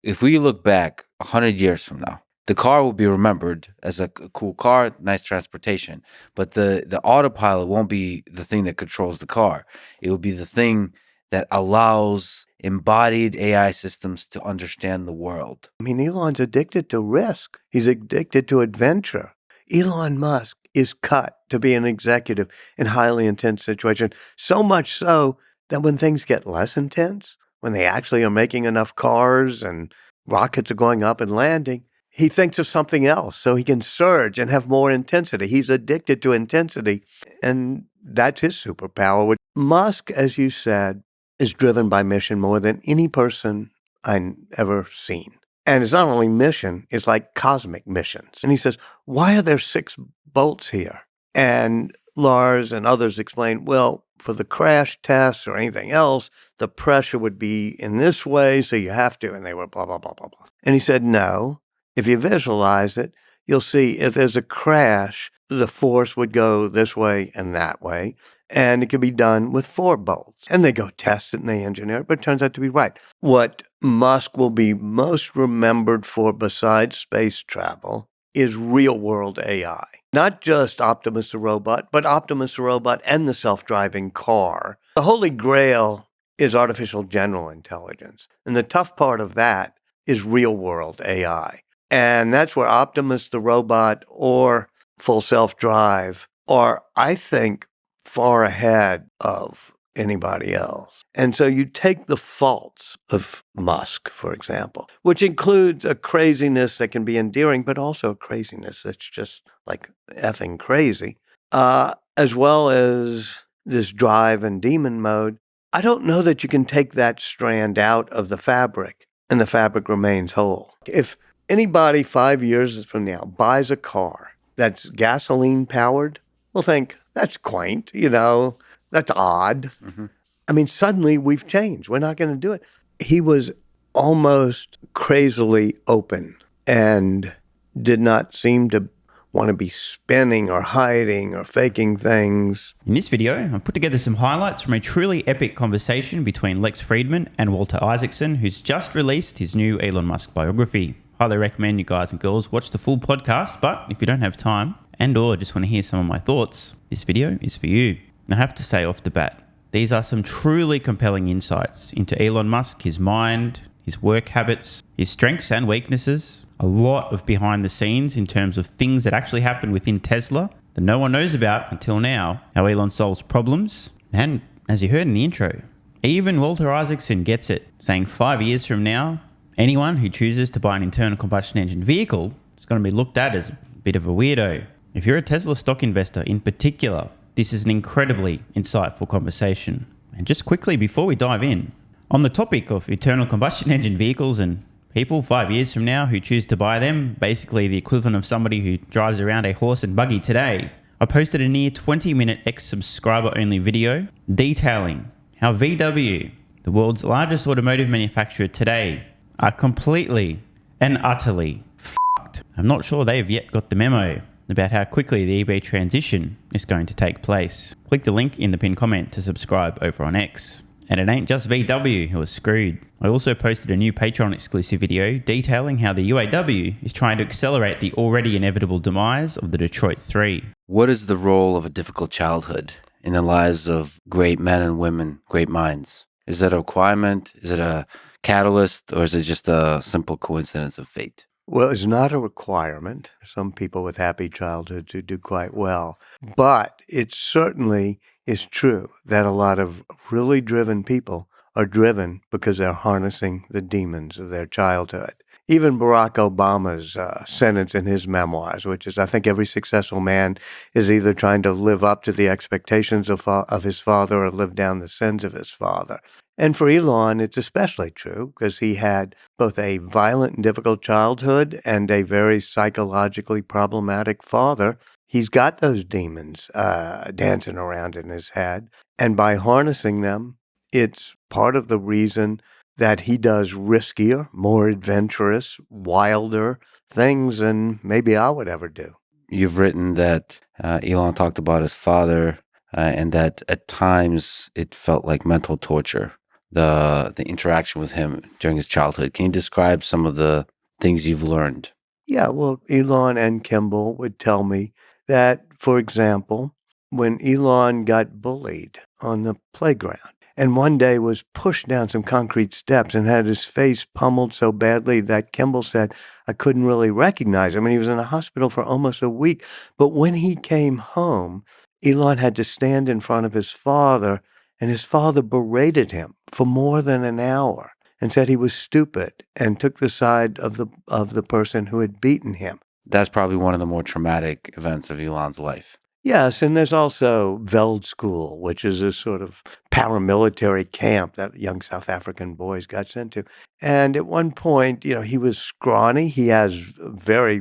if we look back 100 years from now, the car will be remembered as a cool car, nice transportation. But the autopilot won't be the thing that controls the car. It will be the thing that allows embodied AI systems to understand the world. I mean, Elon's addicted to risk. He's addicted to adventure. Elon Musk is cut to be an executive in highly intense situations, so much so that when things get less intense, when they actually are making enough cars and rockets are going up and landing, he thinks of something else so he can surge and have more intensity. He's addicted to intensity, and that's his superpower. Musk, as you said, is driven by mission more than any person I've ever seen. And it's not only mission, it's like cosmic missions. And he says, why are there 6 bolts here? And Lars and others explain, well, for the crash tests or anything else, the pressure would be in this way, so you have to. And they were blah, blah, blah, blah, blah. And he said, no, if you visualize it, you'll see if there's a crash, the force would go this way and that way. And it could be done with 4 bolts. And they go test it and they engineer it, but it turns out to be right. What Musk will be most remembered for besides space travel is real-world AI. Not just Optimus the robot, but Optimus the robot and the self-driving car. The holy grail is artificial general intelligence. And the tough part of that is real-world AI. And that's where Optimus the robot or full self-drive are, I think, far ahead of anybody else. And so you take the faults of Musk, for example, which includes a craziness that can be endearing, but also a craziness that's just like effing crazy, as well as this drive and demon mode. I don't know that you can take that strand out of the fabric and the fabric remains whole. If anybody 5 years from now buys a car that's gasoline powered, we'll think, that's quaint, that's odd. Mm-hmm. I mean, suddenly we've changed. We're not going to do it. He was almost crazily open and did not seem to want to be spinning or hiding or faking things. In this video, I've put together some highlights from a truly epic conversation between Lex Friedman and Walter Isaacson, who's just released his new Elon Musk biography. Highly recommend you guys and girls watch the full podcast, but if you don't have time and or just want to hear some of my thoughts, this video is for you. I have to say off the bat, these are some truly compelling insights into Elon Musk, his mind, his work habits, his strengths and weaknesses, a lot of behind the scenes in terms of things that actually happen within Tesla that no one knows about until now, how Elon solves problems, and as you heard in the intro, even Walter Isaacson gets it, saying 5 years from now, anyone who chooses to buy an internal combustion engine vehicle is going to be looked at as a bit of a weirdo. If you're a Tesla stock investor in particular, this is an incredibly insightful conversation. And just quickly before we dive in, on the topic of internal combustion engine vehicles and people 5 years from now who choose to buy them, basically the equivalent of somebody who drives around a horse and buggy today, I posted a near 20-minute ex-subscriber-only video detailing how VW, the world's largest automotive manufacturer today, are completely and utterly f***ed. I'm not sure they've yet got the memo about how quickly the EV transition is going to take place. Click the link in the pinned comment to subscribe over on X. And it ain't just VW who is screwed. I also posted a new Patreon exclusive video detailing how the UAW is trying to accelerate the already inevitable demise of the Detroit 3. What is the role of a difficult childhood in the lives of great men and women, great minds? Is it a requirement? Is it a catalyst? Or is it just a simple coincidence of fate? Well, it's not a requirement. Some people with happy childhoods who do quite well. But it certainly is true that a lot of really driven people are driven because they're harnessing the demons of their childhood. Even Barack Obama's sentence in his memoirs, which is, I think every successful man is either trying to live up to the expectations of his father or live down the sins of his father. And for Elon, it's especially true because he had both a violent and difficult childhood and a very psychologically problematic father. He's got those demons dancing around in his head. And by harnessing them, it's part of the reason that he does riskier, more adventurous, wilder things than maybe I would ever do. You've written that Elon talked about his father and that at times it felt like mental torture. the interaction with him during his childhood. Can you describe some of the things you've learned? Yeah, well, Elon and Kimball would tell me that, for example, when Elon got bullied on the playground and one day was pushed down some concrete steps and had his face pummeled so badly that Kimball said, I couldn't really recognize him. And he was in the hospital for almost a week. But when he came home, Elon had to stand in front of his father, and his father berated him for more than an hour and said he was stupid and took the side of the person who had beaten him. That's probably one of the more traumatic events of Elon's life. Yes, and there's also Veld School, which is a sort of paramilitary camp that young South African boys got sent to. And at one point, he was scrawny. He has very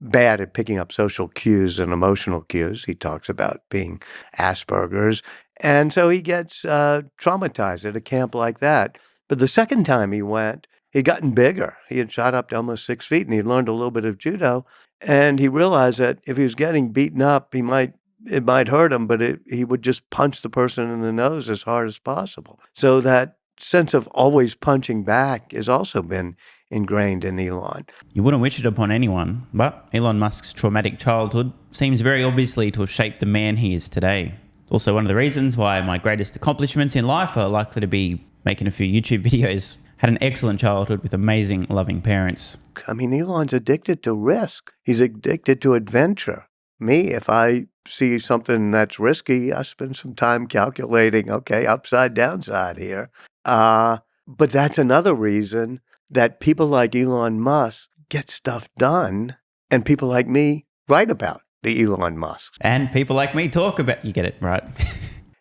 bad at picking up social cues and emotional cues. He talks about being Asperger's. And so he gets traumatized at a camp like that. But the second time he went, he'd gotten bigger. He had shot up to almost 6 feet, and he'd learned a little bit of judo. And he realized that if he was getting beaten up, it might hurt him, but he would just punch the person in the nose as hard as possible. So that sense of always punching back has also been ingrained in Elon. You wouldn't wish it upon anyone, but Elon Musk's traumatic childhood seems very obviously to have shaped the man he is today. Also one of the reasons why my greatest accomplishments in life are likely to be making a few YouTube videos. Had an excellent childhood with amazing, loving parents. I mean, Elon's addicted to risk. He's addicted to adventure. Me, if I see something that's risky, I spend some time calculating, okay, upside, downside here. But that's another reason that people like Elon Musk get stuff done, and people like me write about the Elon Musk. And people like me talk about, you get it, right?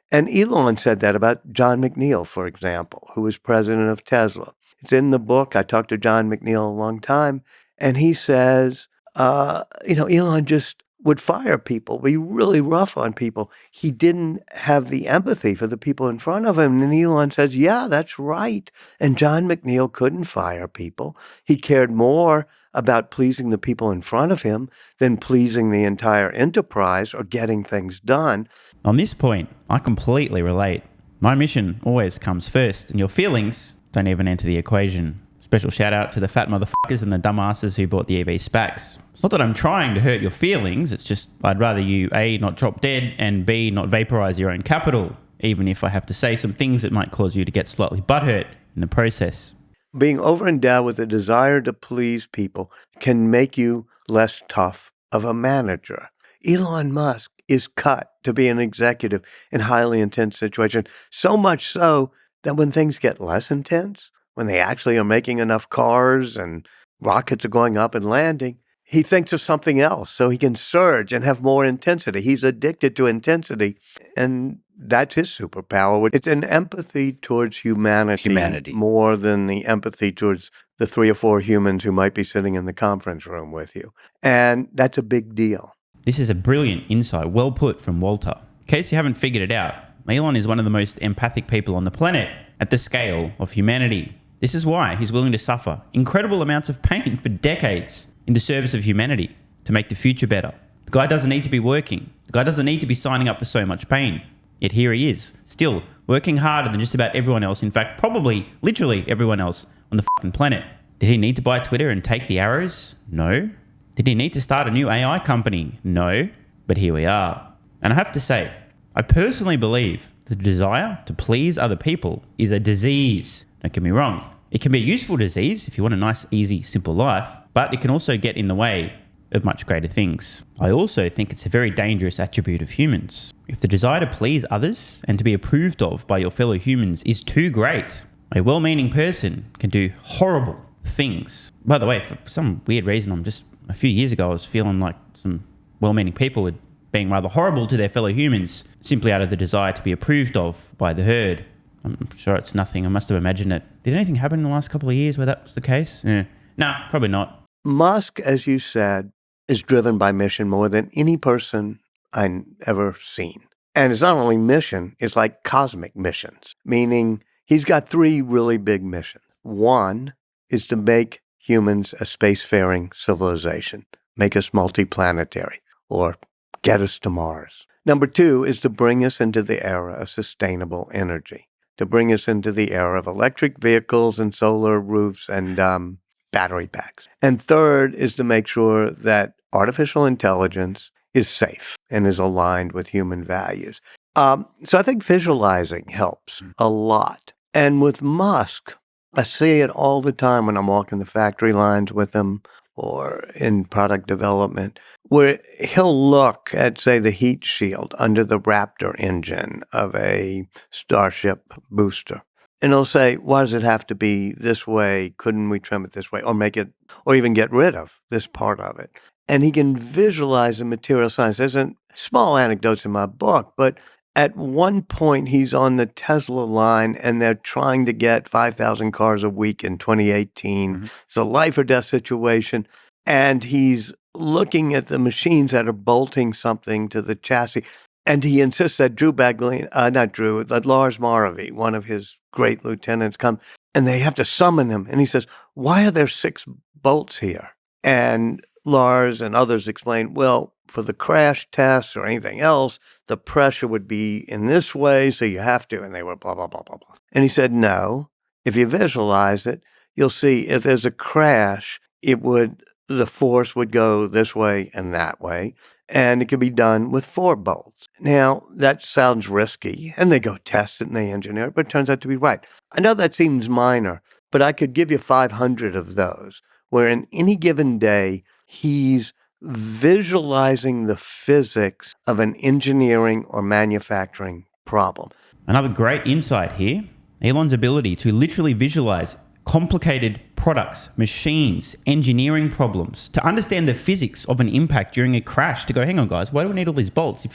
And Elon said that about John McNeil, for example, who was president of Tesla. It's in the book. I talked to John McNeil a long time, and he says, Elon just would fire people, be really rough on people. He didn't have the empathy for the people in front of him. And Elon says, yeah, that's right. And John McNeil couldn't fire people. He cared more about pleasing the people in front of him than pleasing the entire enterprise or getting things done. On this point, I completely relate. My mission always comes first, and your feelings don't even enter the equation. Special shout out to the fat motherfuckers and the dumbasses who bought the EV SPACs. It's not that I'm trying to hurt your feelings, it's just I'd rather you A, not drop dead, and B, not vaporize your own capital, even if I have to say some things that might cause you to get slightly butthurt in the process. Being over-endowed with a desire to please people can make you less tough of a manager. Elon Musk is cut to be an executive in highly intense situations, so much so that when things get less intense, when they actually are making enough cars and rockets are going up and landing, he thinks of something else so he can surge and have more intensity. He's addicted to intensity, and that's his superpower. It's an empathy towards humanity more than the empathy towards the 3 or 4 humans who might be sitting in the conference room with you. And that's a big deal. This is a brilliant insight, well put from Walter. In case you haven't figured it out, Elon is one of the most empathic people on the planet at the scale of humanity. This is why he's willing to suffer incredible amounts of pain for decades in the service of humanity to make the future better. The guy doesn't need to be working. The guy doesn't need to be signing up for so much pain. Yet here he is, still working harder than just about everyone else. In fact, probably literally everyone else on the fucking planet. Did he need to buy Twitter and take the arrows? No. Did he need to start a new AI company? No. But here we are. And I have to say, I personally believe the desire to please other people is a disease. Don't get me wrong. It can be a useful disease if you want a nice, easy, simple life, but it can also get in the way of much greater things. I also think it's a very dangerous attribute of humans. If the desire to please others and to be approved of by your fellow humans is too great, a well-meaning person can do horrible things. By the way, for some weird reason, a few years ago, I was feeling like some well-meaning people were being rather horrible to their fellow humans simply out of the desire to be approved of by the herd. I'm sure it's nothing. I must have imagined it. Did anything happen in the last couple of years where that was the case? No, probably not. Musk, as you said, is driven by mission more than any person I've ever seen. And it's not only mission, it's like cosmic missions, meaning he's got 3 really big missions. One is to make humans a spacefaring civilization, make us multiplanetary, or get us to Mars. Number 2 is to bring us into the era of sustainable energy. to bring us into the era of electric vehicles and solar roofs and battery packs. And third is to make sure that artificial intelligence is safe and is aligned with human values. So I think visualizing helps a lot. And with Musk, I see it all the time when I'm walking the factory lines with him or in product development, where he'll look at, say, the heat shield under the Raptor engine of a Starship booster. And he'll say, why does it have to be this way? Couldn't we trim it this way or make it, or even get rid of this part of it? And he can visualize the material science. There's a small anecdotes in my book, but at one point he's on the Tesla line and they're trying to get 5,000 cars a week in 2018. Mm-hmm. It's a life or death situation. And he's looking at the machines that are bolting something to the chassis. And he insists that that Lars Moravy, one of his great lieutenants, come and they have to summon him. And he says, why are there 6 bolts here? And Lars and others explain, well, for the crash tests or anything else, the pressure would be in this way, so you have to. And they were blah, blah, blah, blah, blah. And he said, no, if you visualize it, you'll see if there's a crash, the force would go this way and that way, and it could be done with 4 bolts. Now, that sounds risky, and they go test it and they engineer it, but it turns out to be right. I know that seems minor, but I could give you 500 of those, where in any given day, he's visualizing the physics of an engineering or manufacturing problem. Another great insight here, Elon's ability to literally visualize complicated products, machines, engineering problems, to understand the physics of an impact during a crash, to go, hang on guys, why do we need all these bolts?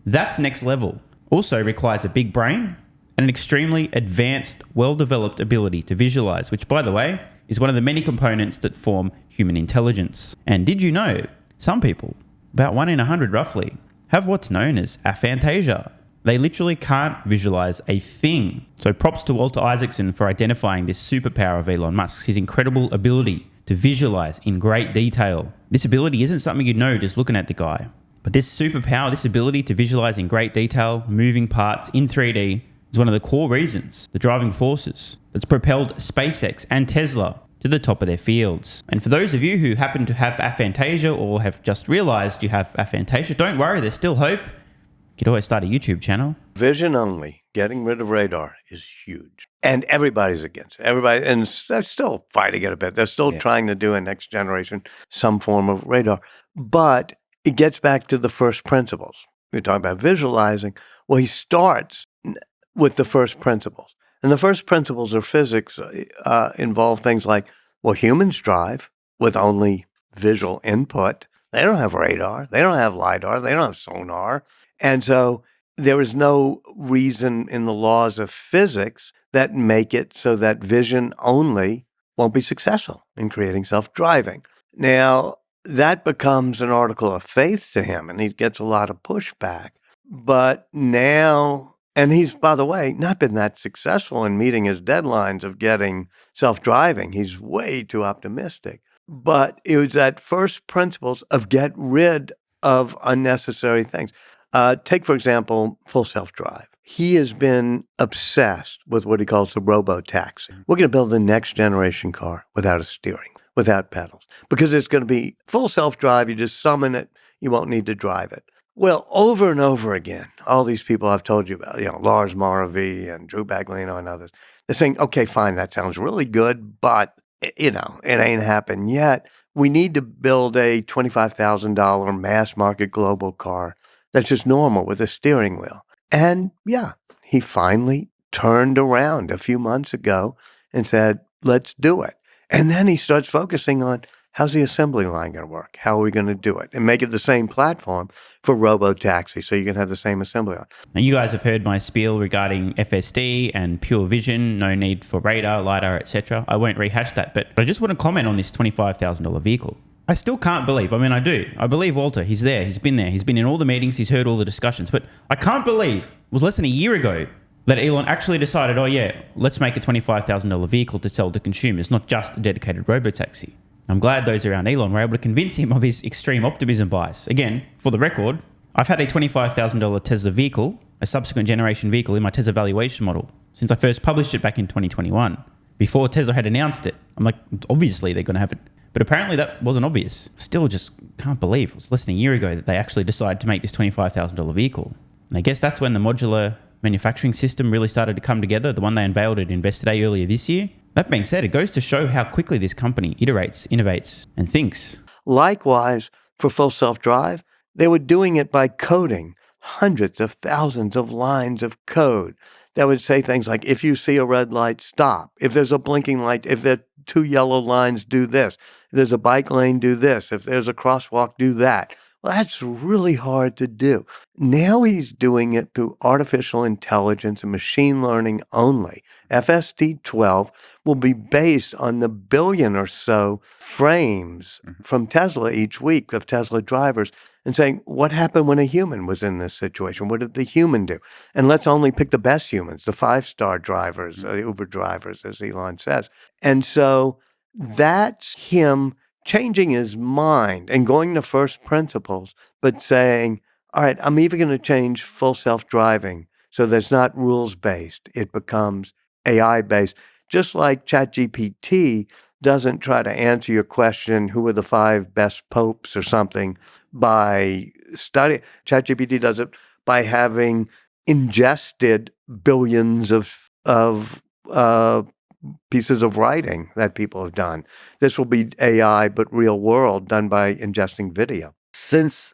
That's next level. Also requires a big brain and an extremely advanced, well-developed ability to visualize, which, by the way, is one of the many components that form human intelligence. And did you know, some people, about 1 in 100 roughly, have what's known as aphantasia. They literally can't visualize a thing. So props to Walter Isaacson for identifying this superpower of Elon Musk's, his incredible ability to visualize in great detail. This ability isn't something you'd know just looking at the guy. But this superpower, this ability to visualize in great detail, moving parts in 3D, is one of the core reasons, the driving forces, that's propelled SpaceX and Tesla to the top of their fields. And for those of you who happen to have aphantasia or have just realized you have aphantasia, don't worry, there's still hope. You could always start a YouTube channel. Vision only, getting rid of radar is huge. And everybody's against it. Everybody, and they're still fighting it a bit. They're still trying to do a next generation, some form of radar. But it gets back to the first principles. We're talking about visualizing. Well, he starts with the first principles. And the first principles of physics involve things like, well, humans drive with only visual input. They don't have radar. They don't have LiDAR. They don't have sonar. And so there is no reason in the laws of physics that make it so that vision only won't be successful in creating self-driving. Now, that becomes an article of faith to him, and he gets a lot of pushback. But now... And he's, by the way, not been that successful in meeting his deadlines of getting self-driving. He's way too optimistic. But it was that first principles of get rid of unnecessary things. Take, for example, full self-drive. He has been obsessed with what he calls the Robotaxi. We're going to build the next generation car without a steering, without pedals, because it's going to be full self-drive. You just summon it. You won't need to drive it. Well, over and over again, all these people I've told you about, Lars Moravy and Drew Baglino and others, they're saying, okay, fine, that sounds really good, but, it ain't happened yet. We need to build a $25,000 mass market global car that's just normal with a steering wheel. And he finally turned around a few months ago and said, let's do it. And then he starts focusing on, how's the assembly line going to work? How are we going to do it? And make it the same platform for Robotaxi so you can have the same assembly line. Now, you guys have heard my spiel regarding FSD and pure vision, no need for radar, LiDAR, etc. I won't rehash that, but I just want to comment on this $25,000 vehicle. I still can't believe, I do. I believe Walter, he's there, he's been in all the meetings, he's heard all the discussions, but I can't believe it was less than a year ago that Elon actually decided, let's make a $25,000 vehicle to sell to consumers, not just a dedicated Robotaxi. I'm glad those around Elon were able to convince him of his extreme optimism bias. Again, for the record, I've had a $25,000 Tesla vehicle, a subsequent generation vehicle in my Tesla valuation model. since I first published it back in 2021, before Tesla had announced it. I'm like, obviously they're going to have it. But apparently that wasn't obvious. Still just can't believe it was less than a year ago that they actually decided to make this $25,000 vehicle. And I guess that's when the modular manufacturing system really started to come together, the one they unveiled at Investor Day earlier this year. That being said, it goes to show how quickly this company iterates, innovates, and thinks. Likewise, for full self-drive, they were doing it by coding hundreds of thousands of lines of code that would say things like, if you see a red light, stop. If there's a blinking light, if there are two yellow lines, do this. If there's a bike lane, do this. If there's a crosswalk, do that. Well, that's really hard to do. Now he's doing it through artificial intelligence and machine learning only. FSD-12 will be based on the billion or so frames from Tesla each week of Tesla drivers and saying, what happened when a human was in this situation? What did the human do? And let's only pick the best humans, the 5-star drivers, the Uber drivers, as Elon says. And so that's him changing his mind and going to first principles, but saying, all right, I'm even going to change full self-driving so that's not rules-based. It becomes AI-based. Just like ChatGPT doesn't try to answer your question, who are the 5 best popes or something, by study. ChatGPT does it by having ingested billions of pieces of writing that people have done. This will be AI, but real world, done by ingesting video. Since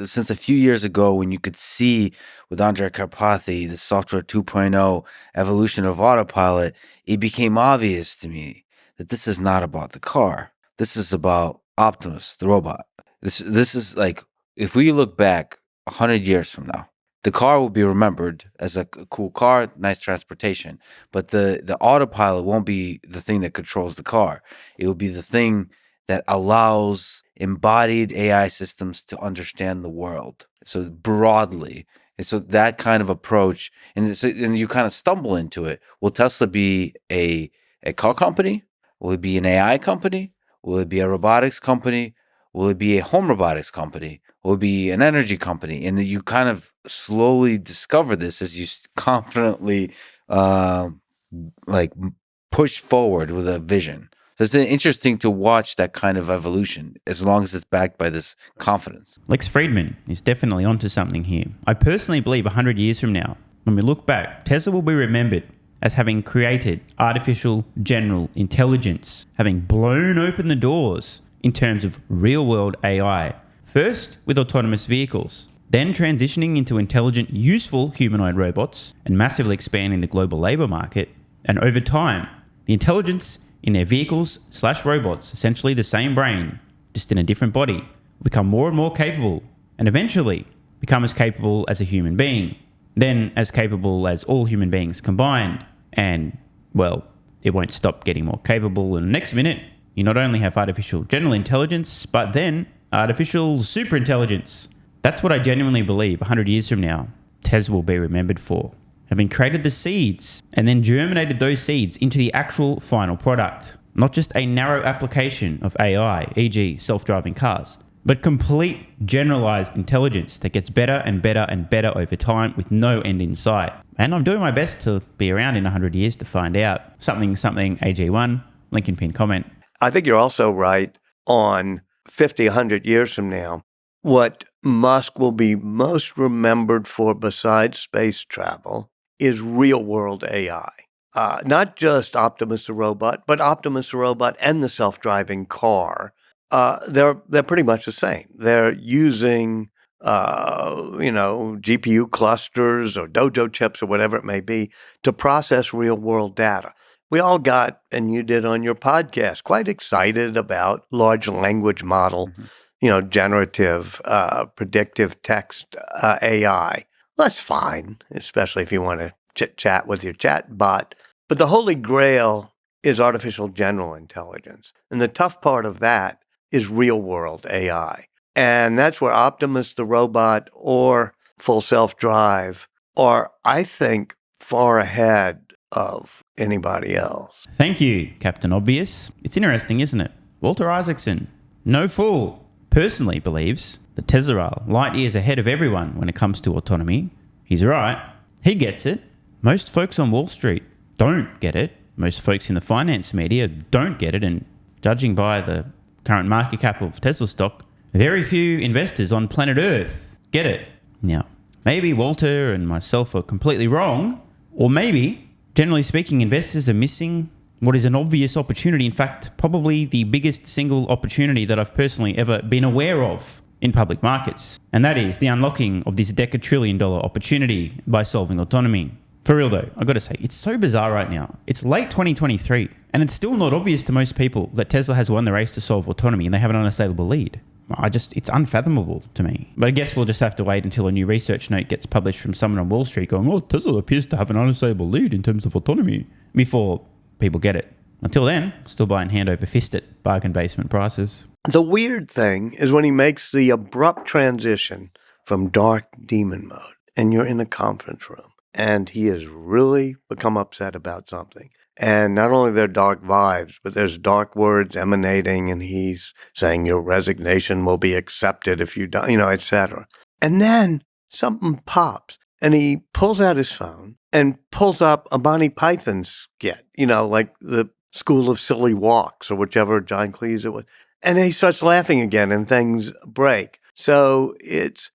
since a few years ago, when you could see with Andrej Karpathy the software 2.0 evolution of autopilot, it became obvious to me that this is not about the car. This is about Optimus, the robot. This is like, if we look back 100 years from now, the car will be remembered as a cool car, nice transportation. But the autopilot won't be the thing that controls the car. It will be the thing that allows embodied AI systems to understand the world. So broadly. And so that kind of approach, and you kind of stumble into it. Will Tesla be a car company? Will it be an AI company? Will it be a robotics company? Will it be a home robotics company? Will it be an energy company? And you kind of slowly discover this as you confidently push forward with a vision. So it's interesting to watch that kind of evolution as long as it's backed by this confidence. Lex Fridman is definitely onto something here. I personally believe 100 years from now, when we look back, Tesla will be remembered as having created artificial general intelligence, having blown open the doors in terms of real-world AI. First with autonomous vehicles, then transitioning into intelligent, useful humanoid robots and massively expanding the global labor market. And over time, the intelligence in their vehicles/robots, essentially the same brain, just in a different body, will become more and more capable and eventually become as capable as a human being, then as capable as all human beings combined. And, well, it won't stop getting more capable. And the next minute, you not only have artificial general intelligence, but then artificial superintelligence. That's what I genuinely believe 100 years from now, Tesla will be remembered for. Having created the seeds and then germinated those seeds into the actual final product. Not just a narrow application of AI, e.g. self-driving cars, but complete generalized intelligence that gets better and better and better over time with no end in sight. And I'm doing my best to be around in 100 years to find out. Something AG1, link in pinned comment. I think you're also right on 50, 100 years from now. What Musk will be most remembered for besides space travel is real-world AI. Not just Optimus the robot, but Optimus the robot and the self-driving car. They're pretty much the same. They're using GPU clusters or dojo chips or whatever it may be to process real-world data. We all got, and you did on your podcast, quite excited about large language model, generative, predictive text AI. That's fine, especially if you want to chit-chat with your chat bot. But the holy grail is artificial general intelligence. And the tough part of that is real-world AI. And that's where Optimus the robot or full self-drive are, I think, far ahead of anybody else. Thank you, Captain Obvious. It's interesting, isn't it? Walter Isaacson, no fool, personally believes that Tesla are light years ahead of everyone when it comes to autonomy. He's right. He gets it. Most folks on Wall Street don't get it. Most folks in the finance media don't get it. And judging by the current market cap of Tesla stock, very few investors on planet Earth get it. Now, maybe Walter and myself are completely wrong, or maybe, generally speaking, investors are missing what is an obvious opportunity. In fact, probably the biggest single opportunity that I've personally ever been aware of in public markets. And that is the unlocking of this $10 opportunity by solving autonomy. For real though, I've got to say, it's so bizarre right now. It's late 2023, and it's still not obvious to most people that Tesla has won the race to solve autonomy and they have an unassailable lead. It's unfathomable to me. But I guess we'll just have to wait until a new research note gets published from someone on Wall Street going, oh, Tesla appears to have an unassailable lead in terms of autonomy, before people get it. Until then, still buying hand over fist at bargain basement prices. The weird thing is when he makes the abrupt transition from dark demon mode and you're in a conference room and he has really become upset about something. And not only there are dark vibes, but there's dark words emanating and he's saying your resignation will be accepted if you don't, etc. And then something pops and he pulls out his phone and pulls up a Monty Python skit, like the School of Silly Walks or whichever John Cleese it was. And he starts laughing again and things break. So it's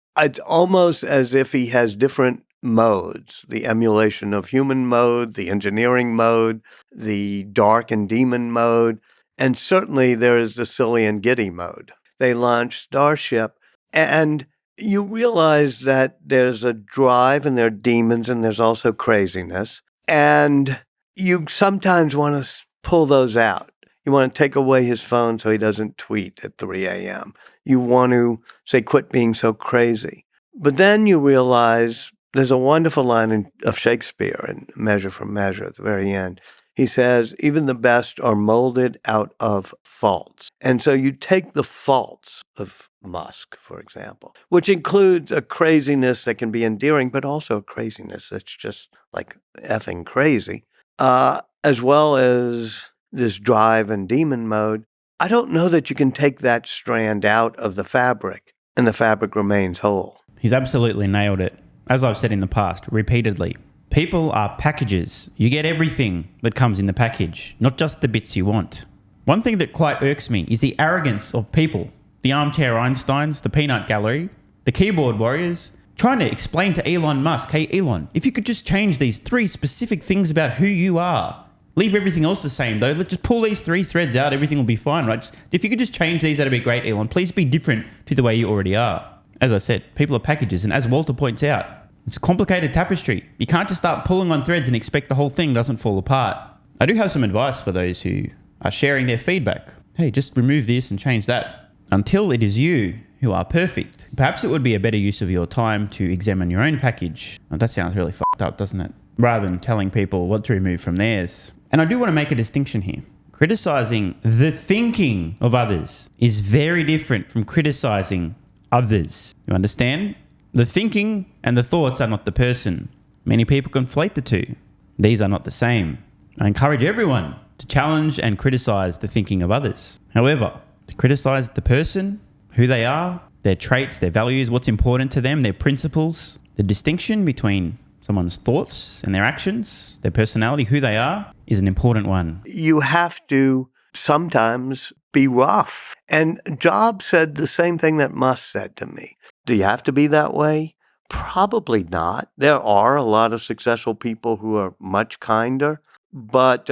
almost as if he has different modes, the emulation of human mode, the engineering mode, the dark and demon mode, and certainly there is the silly and giddy mode. They launch Starship, and you realize that there's a drive and there are demons and there's also craziness, and you sometimes want to pull those out. You want to take away his phone so he doesn't tweet at 3 a.m. You want to say, quit being so crazy. But then you realize there's a wonderful line of Shakespeare in Measure for Measure at the very end. He says, even the best are molded out of faults. And so you take the faults of Musk, for example, which includes a craziness that can be endearing, but also a craziness that's just like effing crazy, as well as this drive and demon mode. I don't know that you can take that strand out of the fabric and the fabric remains whole. He's absolutely nailed it. As I've said in the past, repeatedly, people are packages. You get everything that comes in the package, not just the bits you want. One thing that quite irks me is the arrogance of people, the armchair Einsteins, the peanut gallery, the keyboard warriors, trying to explain to Elon Musk, hey Elon, if you could just change these 3 specific things about who you are, leave everything else the same though, let's just pull these 3 threads out, everything will be fine, right? If you could just change these, that'd be great, Elon. Please be different to the way you already are. As I said, people are packages, and as Walter points out, it's a complicated tapestry. You can't just start pulling on threads and expect the whole thing doesn't fall apart. I do have some advice for those who are sharing their feedback. Hey, just remove this and change that. Until it is you who are perfect, perhaps it would be a better use of your time to examine your own package. Now, that sounds really fucked up, doesn't it? Rather than telling people what to remove from theirs. And I do want to make a distinction here. Criticizing the thinking of others is very different from criticizing others. You understand? The thinking and the thoughts are not the person. Many people conflate the two. These are not the same. I encourage everyone to challenge and criticize the thinking of others. However, to criticize the person, who they are, their traits, their values, what's important to them, their principles, the distinction between someone's thoughts and their actions, their personality, who they are, is an important one. You have to sometimes be rough. And Jobs said the same thing that Musk said to me. Do you have to be that way? Probably not. There are a lot of successful people who are much kinder, but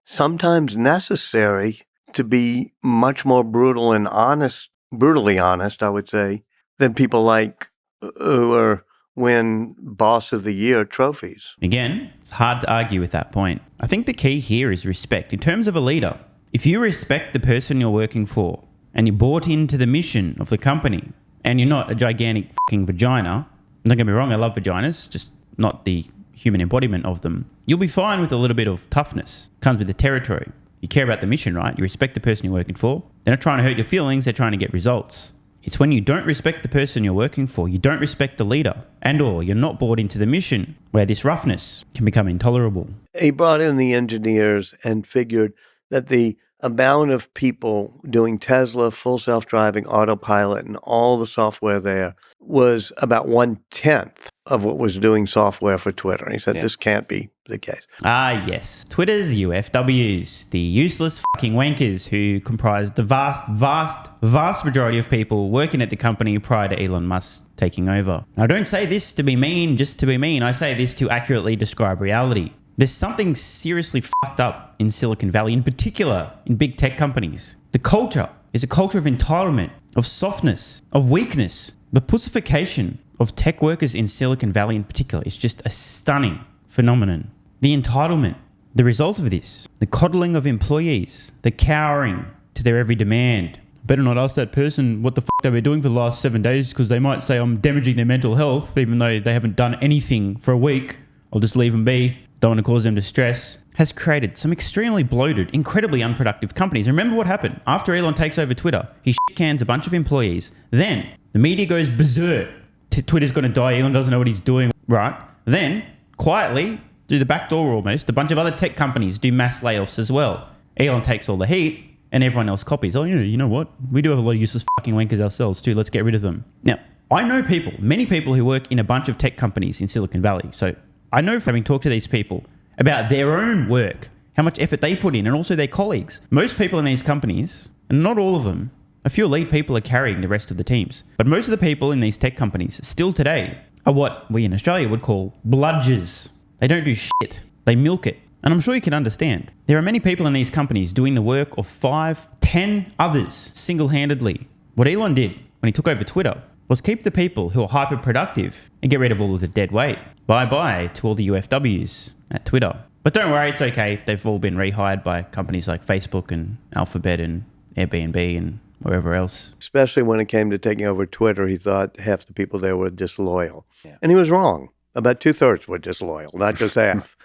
sometimes necessary to be much more brutal and honest, brutally honest, I would say, than people like who are win Boss of the Year trophies. Again, it's hard to argue with that point. I think the key here is respect. In terms of a leader, if you respect the person you're working for and you're bought into the mission of the company and you're not a gigantic fucking vagina, don't get me wrong, I love vaginas, just not the human embodiment of them, you'll be fine with a little bit of toughness. Comes with the territory. You care about the mission, right? You respect the person you're working for. They're not trying to hurt your feelings, they're trying to get results. It's when you don't respect the person you're working for, you don't respect the leader, and or you're not bought into the mission, where this roughness can become intolerable. He brought in the engineers and figured that the amount of people doing Tesla, full self-driving, autopilot, and all the software there was about 1/10 of what was doing software for Twitter. He said, Yeah. this can't be the case. Ah, yes. Twitter's UFWs, the useless fucking wankers who comprise the vast majority of people working at the company prior to Elon Musk taking over. Now, I don't say this to be mean, just to be mean. I say this to accurately describe reality. There's something seriously fucked up in Silicon Valley, in particular in big tech companies. The culture is a culture of entitlement, of softness, of weakness. The pussification of tech workers in Silicon Valley in particular is just a stunning phenomenon. The entitlement, the result of this, the coddling of employees, the cowering to their every demand. Better not ask that person what the fuck they were doing for the last 7 days because they might say I'm damaging their mental health even though they haven't done anything for a week. I'll just leave them be. Don't want to cause them distress. Has created some extremely bloated, incredibly unproductive companies. Remember what happened? After Elon takes over Twitter, he shit cans a bunch of employees. Then the media goes berserk. Twitter's going to die. Elon doesn't know what he's doing. Right. Then, quietly, through the back door almost, a bunch of other tech companies do mass layoffs as well. Elon takes all the heat and everyone else copies. Oh, yeah, you know what? We do have a lot of useless fucking wankers ourselves too. Let's get rid of them. Now, I know people, many people who work in a bunch of tech companies in Silicon Valley. So I know from having talked to these people about their own work, how much effort they put in, and also their colleagues. Most people in these companies, and not all of them, a few elite people are carrying the rest of the teams. But most of the people in these tech companies still today are what we in Australia would call bludgers. They don't do shit. They milk it. And I'm sure you can understand. There are many people in these companies doing the work of 5, 10 others single-handedly. What Elon did when he took over Twitter was keep the people who are hyper-productive and get rid of all of the dead weight. Bye-bye to all the UFWs at Twitter. But don't worry, it's okay. They've all been rehired by companies like Facebook and Alphabet and Airbnb and wherever else. Especially when it came to taking over Twitter, he thought half the people there were disloyal. Yeah. And he was wrong. About 2/3 were disloyal, not just half.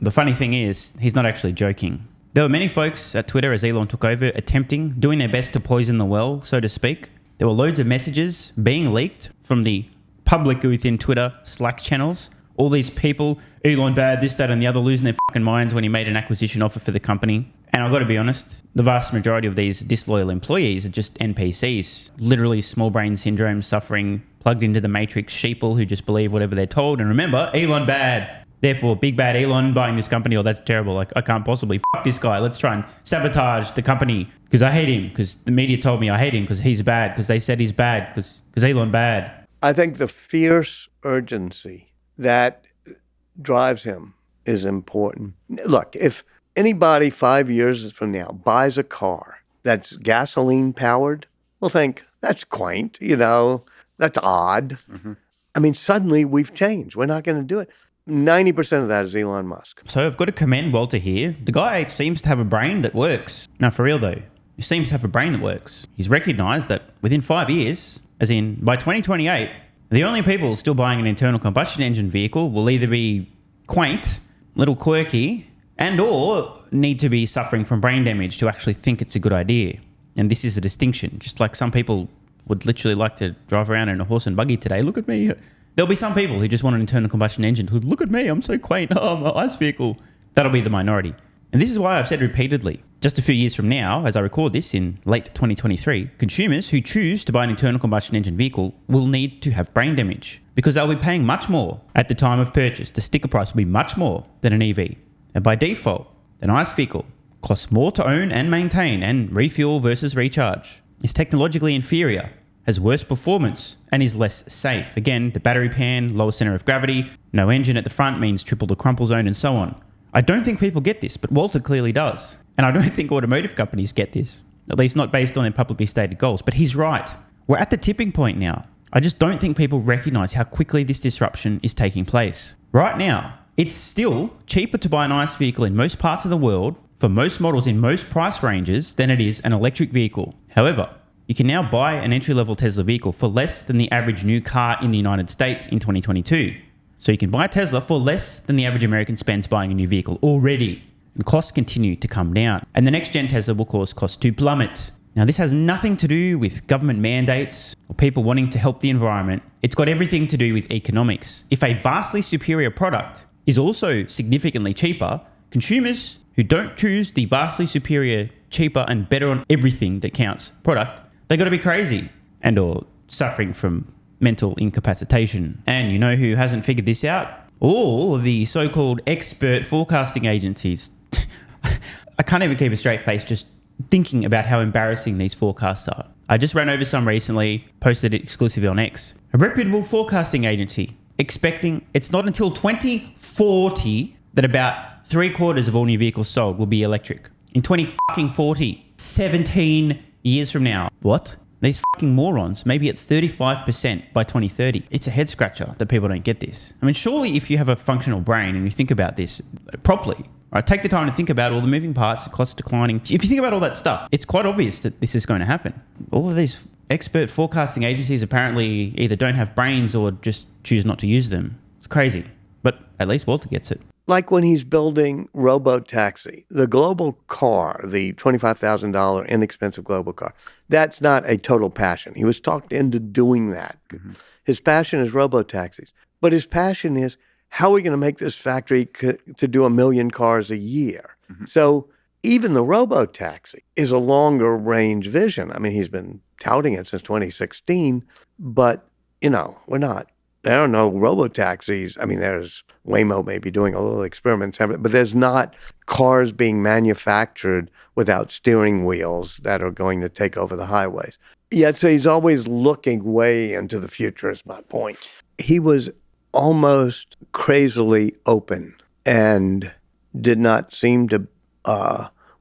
The funny thing is, he's not actually joking. There were many folks at Twitter as Elon took over doing their best to poison the well, so to speak. There were loads of messages being leaked from the public within Twitter Slack channels. All these people, Elon bad, this, that, and the other, losing their fucking minds when he made an acquisition offer for the company. And I've got to be honest, the vast majority of these disloyal employees are just NPCs, literally small brain syndrome suffering, plugged into the matrix sheeple who just believe whatever they're told. And remember, Elon bad. Therefore, big bad Elon buying this company, oh, that's terrible. Like, I can't possibly fuck this guy. Let's try and sabotage the company because I hate him, because the media told me I hate him, because he's bad, because they said he's bad, because Elon bad. I think the fierce urgency that drives him is important. Look, if anybody 5 years from now buys a car that's gasoline powered, we'll think, that's quaint, that's odd. Mm-hmm. I mean, suddenly we've changed. We're not going to do it. 90% of that is Elon Musk. So I've got to commend Walter here. The guy seems to have a brain that works. Now, for real though, he seems to have a brain that works. He's recognized that within 5 years, as in by 2028, the only people still buying an internal combustion engine vehicle will either be quaint, little quirky, and or need to be suffering from brain damage to actually think it's a good idea. And this is a distinction. Just like some people would literally like to drive around in a horse and buggy today. Look at me. There'll be some people who just want an internal combustion engine who look at me, I'm so quaint. Oh, I'm an ice vehicle. That'll be the minority. And this is why I've said repeatedly, just a few years from now, as I record this in late 2023, consumers who choose to buy an internal combustion engine vehicle will need to have brain damage because they'll be paying much more at the time of purchase. The sticker price will be much more than an EV. And by default, an ICE vehicle costs more to own and maintain and refuel versus recharge, is technologically inferior, has worse performance, and is less safe. Again, the battery pan, lower center of gravity, no engine at the front means triple the crumple zone and so on. I don't think people get this, but Walter clearly does. And I don't think automotive companies get this, at least not based on their publicly stated goals. But he's right. We're at the tipping point now. I just don't think people recognize how quickly this disruption is taking place. Right now, it's still cheaper to buy an ICE vehicle in most parts of the world for most models in most price ranges than it is an electric vehicle. However, you can now buy an entry-level Tesla vehicle for less than the average new car in the United States in 2022. So you can buy a Tesla for less than the average American spends buying a new vehicle already. And costs continue to come down. And the next gen Tesla will cause costs to plummet. Now, this has nothing to do with government mandates or people wanting to help the environment. It's got everything to do with economics. If a vastly superior product is also significantly cheaper, consumers who don't choose the vastly superior, cheaper, and better on everything that counts product, they got to be crazy and or suffering from mental incapacitation. And you know who hasn't figured this out? All of the so-called expert forecasting agencies. I can't even keep a straight face just thinking about how embarrassing these forecasts are. I just ran over some recently, posted it exclusively on X. A reputable forecasting agency expecting it's not until 2040 that about 3/4 of all new vehicles sold will be electric. In 2040, 17 years from now. What? These fucking morons may be at 35% by 2030. It's a head scratcher that people don't get this. I mean, surely if you have a functional brain and you think about this properly, right, take the time to think about all the moving parts, the cost declining. If you think about all that stuff, it's quite obvious that this is going to happen. All of these expert forecasting agencies apparently either don't have brains or just choose not to use them. It's crazy. But at least Walter gets it. Like when he's building Robotaxi, the global car, the $25,000 inexpensive global car, that's not a total passion. He was talked into doing that. Mm-hmm. His passion is Robotaxis. But his passion is, how are we going to make this factory to do 1 million cars a year? Mm-hmm. So even the Robotaxi is a longer range vision. I mean, he's been touting it since 2016, but, we're not. There are no robotaxis. I mean, there's Waymo maybe doing a little experiment, but there's not cars being manufactured without steering wheels that are going to take over the highways. Yet, so he's always looking way into the future, is my point. He was almost crazily open and did not seem to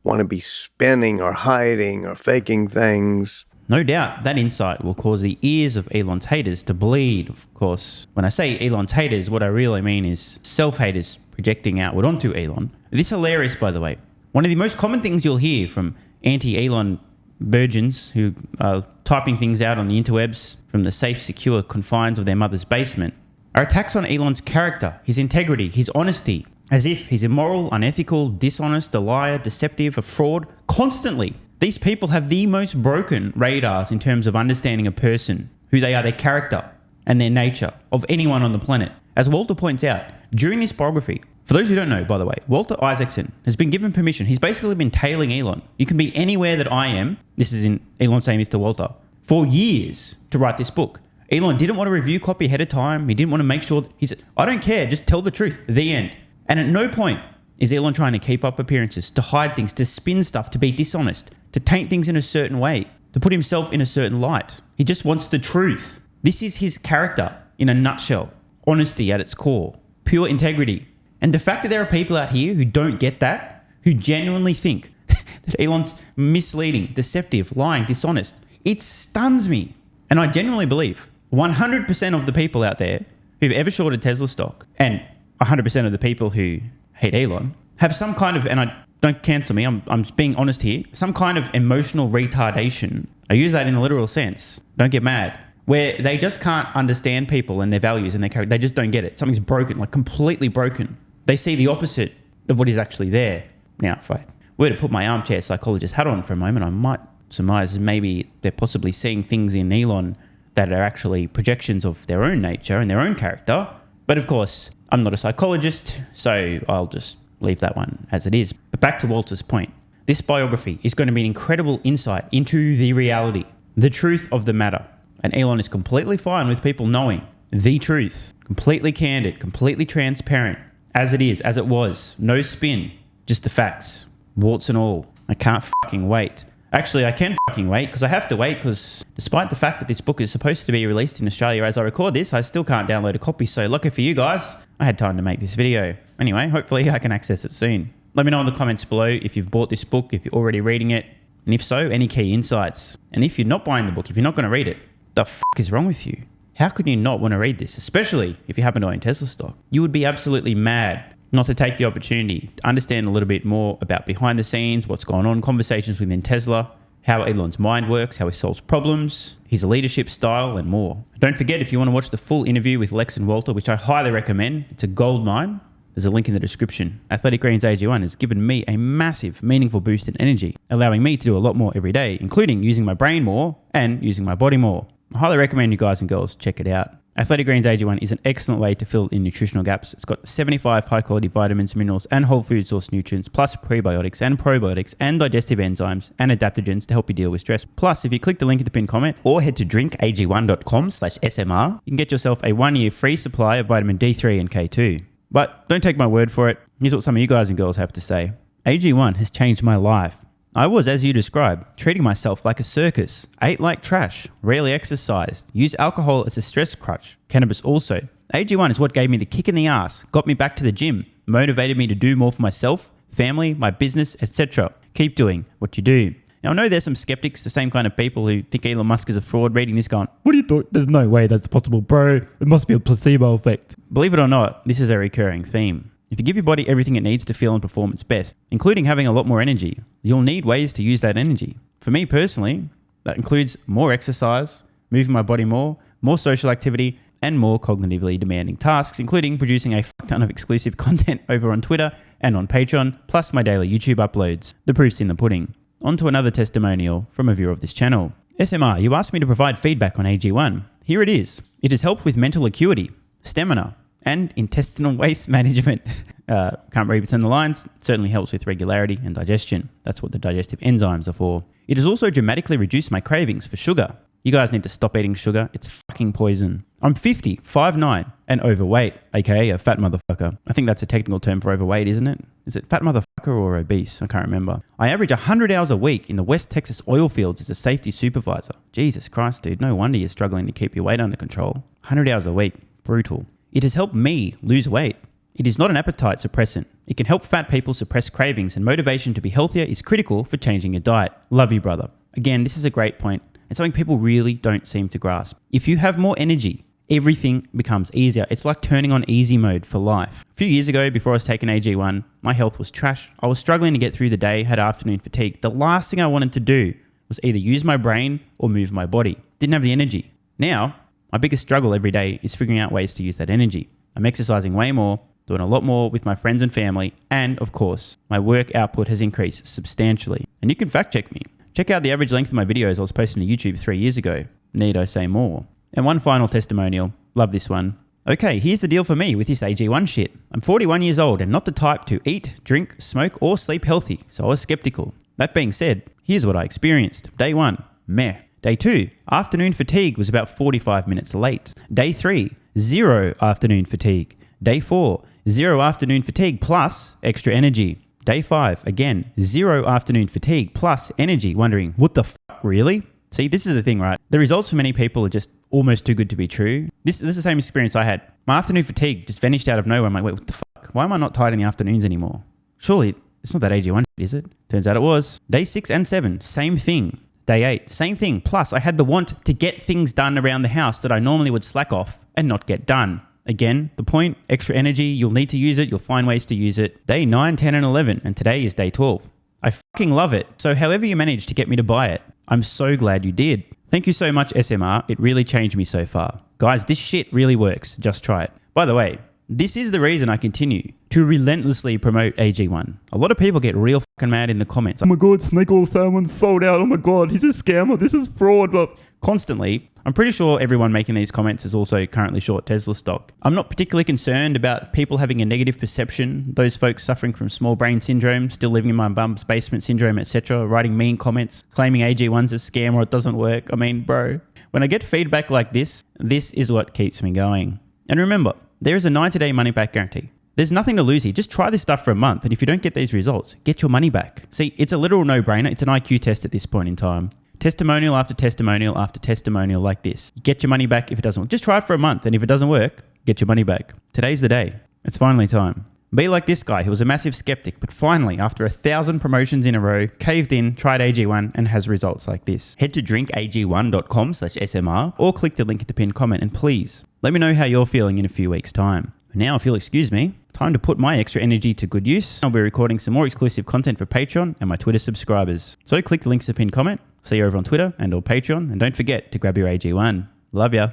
want to be spinning or hiding or faking things. No doubt that insight will cause the ears of Elon's haters to bleed, of course. When I say Elon's haters, what I really mean is self-haters projecting outward onto Elon. This is hilarious, by the way. One of the most common things you'll hear from anti-Elon virgins who are typing things out on the interwebs from the safe, secure confines of their mother's basement are attacks on Elon's character, his integrity, his honesty, as if he's immoral, unethical, dishonest, a liar, deceptive, a fraud, constantly. These people have the most broken radars in terms of understanding a person, who they are, their character, and their nature, of anyone on the planet. As Walter points out, during this biography, for those who don't know, by the way, Walter Isaacson has been given permission. He's basically been tailing Elon. You can be anywhere that I am. This is in Elon saying this to Walter. For years to write this book. Elon didn't want to review copy ahead of time. He didn't want to make sure he said, I don't care, just tell the truth. The end. And at no point is Elon trying to keep up appearances, to hide things, to spin stuff, to be dishonest, to taint things in a certain way, to put himself in a certain light. He just wants the truth. This is his character in a nutshell. Honesty at its core. Pure integrity. And the fact that there are people out here who don't get that, who genuinely think that Elon's misleading, deceptive, lying, dishonest, it stuns me. And I genuinely believe 100% of the people out there who've ever shorted Tesla stock, and 100% of the people who hate Elon, have some kind of, and don't cancel me, I'm being honest here, some kind of emotional retardation. I use that in a literal sense. Don't get mad. Where they just can't understand people and their values and their character. They just don't get it. Something's broken, like completely broken. They see the opposite of what is actually there. Now, if I were to put my armchair psychologist hat on for a moment, I might surmise maybe they're possibly seeing things in Elon that are actually projections of their own nature and their own character. But of course, I'm not a psychologist, so I'll just leave that one as it is. But back to Walter's point. This biography is going to be an incredible insight into the reality, the truth of the matter. And Elon is completely fine with people knowing the truth. Completely candid, completely transparent. As it is, as it was. No spin, just the facts. Warts and all. I can't fucking wait. Actually, I can fucking wait because I have to wait because despite the fact that this book is supposed to be released in Australia as I record this, I still can't download a copy. So lucky for you guys, I had time to make this video. Anyway, hopefully I can access it soon. Let me know in the comments below if you've bought this book, if you're already reading it, and if so, any key insights. And if you're not buying the book, if you're not going to read it, the fuck is wrong with you? How could you not want to read this, especially if you happen to own Tesla stock? You would be absolutely mad not to take the opportunity to understand a little bit more about behind the scenes, what's going on, conversations within Tesla, how Elon's mind works, how he solves problems, his leadership style, and more. Don't forget, if you want to watch the full interview with Lex and Walter, which I highly recommend, it's a gold mine. There's a link in the description. Athletic Greens AG1 has given me a massive, meaningful boost in energy, allowing me to do a lot more every day, including using my brain more and using my body more. I highly recommend you guys and girls check it out. Athletic Greens AG1 is an excellent way to fill in nutritional gaps. It's got 75 high-quality vitamins, minerals, and whole food source nutrients, plus prebiotics and probiotics and digestive enzymes and adaptogens to help you deal with stress. Plus, if you click the link in the pinned comment or head to drinkag1.com/SMR, you can get yourself a 1-year free supply of vitamin D3 and K2. But don't take my word for it. Here's what some of you guys and girls have to say. AG1 has changed my life. I was, as you described, treating myself like a circus, ate like trash, rarely exercised, used alcohol as a stress crutch, cannabis also. AG1 is what gave me the kick in the ass, got me back to the gym, motivated me to do more for myself, family, my business, etc. Keep doing what you do. Now, I know there's some skeptics, the same kind of people who think Elon Musk is a fraud, reading this going, what do you thought? There's no way that's possible, bro. It must be a placebo effect. Believe it or not, this is a recurring theme. If you give your body everything it needs to feel and perform its best, including having a lot more energy, you'll need ways to use that energy. For me personally, that includes more exercise, moving my body more social activity, and more cognitively demanding tasks, including producing a fuck ton of exclusive content over on Twitter and on Patreon, plus my daily YouTube uploads. The proof's in the pudding. On to another testimonial from a viewer of this channel. SMR, you asked me to provide feedback on AG1. Here it is. It has helped with mental acuity, stamina, and intestinal waste management. Can't read between the lines. Certainly helps with regularity and digestion. That's what the digestive enzymes are for. It has also dramatically reduced my cravings for sugar. You guys need to stop eating sugar. It's fucking poison. I'm 50, 5'9", and overweight, aka a fat motherfucker. I think that's a technical term for overweight, isn't it? Is it fat motherfucker or obese? I can't remember. I average 100 hours a week in the West Texas oil fields as a safety supervisor. Jesus Christ, dude. No wonder you're struggling to keep your weight under control. 100 hours a week. Brutal. It has helped me lose weight. It is not an appetite suppressant. It can help fat people suppress cravings, and motivation to be healthier is critical for changing your diet. Love you, brother. Again, this is a great point and something people really don't seem to grasp. If you have more energy, everything becomes easier. It's like turning on easy mode for life. A few years ago, before I was taking AG1, my health was trash. I was struggling to get through the day, had afternoon fatigue. The last thing I wanted to do was either use my brain or move my body. Didn't have the energy. Now, my biggest struggle every day is figuring out ways to use that energy. I'm exercising way more, doing a lot more with my friends and family, and of course, my work output has increased substantially. And you can fact check me. Check out the average length of my videos I was posting to YouTube 3 years ago. Need I say more? And one final testimonial. Love this one. Okay, here's the deal for me with this AG1 shit. I'm 41 years old and not the type to eat, drink, smoke, or sleep healthy, so I was skeptical. That being said, here's what I experienced. Day 1, meh. Day 2, afternoon fatigue was about 45 minutes late. Day 3, 0 afternoon fatigue. Day 4, 0 afternoon fatigue plus extra energy. Day 5, again, 0 afternoon fatigue plus energy. Wondering, what the fuck, really? See, this is the thing, right? The results for many people are just almost too good to be true. This is the same experience I had. My afternoon fatigue just vanished out of nowhere. I'm like, wait, what the fuck? Why am I not tired in the afternoons anymore? Surely, it's not that AG1, is it? Turns out it was. Day 6 and 7, same thing. Day 8, same thing. Plus, I had the want to get things done around the house that I normally would slack off and not get done. Again, the point, extra energy, you'll need to use it. You'll find ways to use it. Day 9, 10, and 11, and today is day 12. I fucking love it. So however you managed to get me to buy it, I'm so glad you did. Thank you so much, SMR. It really changed me so far. Guys, this shit really works. Just try it. By the way, this is the reason I continue to relentlessly promote AG1. A lot of people get real fucking mad in the comments. Oh my God, Snake Oil Salmon's sold out. Oh my God, he's a scammer. This is fraud. But constantly, I'm pretty sure everyone making these comments is also currently short Tesla stock. I'm not particularly concerned about people having a negative perception, those folks suffering from small brain syndrome, still living in my bum's basement syndrome, etc., writing mean comments, claiming AG1's a scam or it doesn't work. I mean, bro, when I get feedback like this is what keeps me going. And remember, there is a 90-day money-back guarantee. There's nothing to lose here. Just try this stuff for a month, and if you don't get these results, get your money back. See, it's a literal no-brainer. It's an IQ test at this point in time. Testimonial after testimonial after testimonial like this. Get your money back if it doesn't work. Just try it for a month, and if it doesn't work, get your money back. Today's the day. It's finally time. Be like this guy who was a massive skeptic, but finally, after 1,000 promotions in a row, caved in, tried AG1, and has results like this. Head to drinkag1.com/SMR or click the link in the pinned comment, and please, let me know how you're feeling in a few weeks' time. Now, if you'll excuse me, time to put my extra energy to good use. I'll be recording some more exclusive content for Patreon and my Twitter subscribers. So click the links in the pinned comment. See you over on Twitter and or Patreon. And don't forget to grab your AG1. Love ya.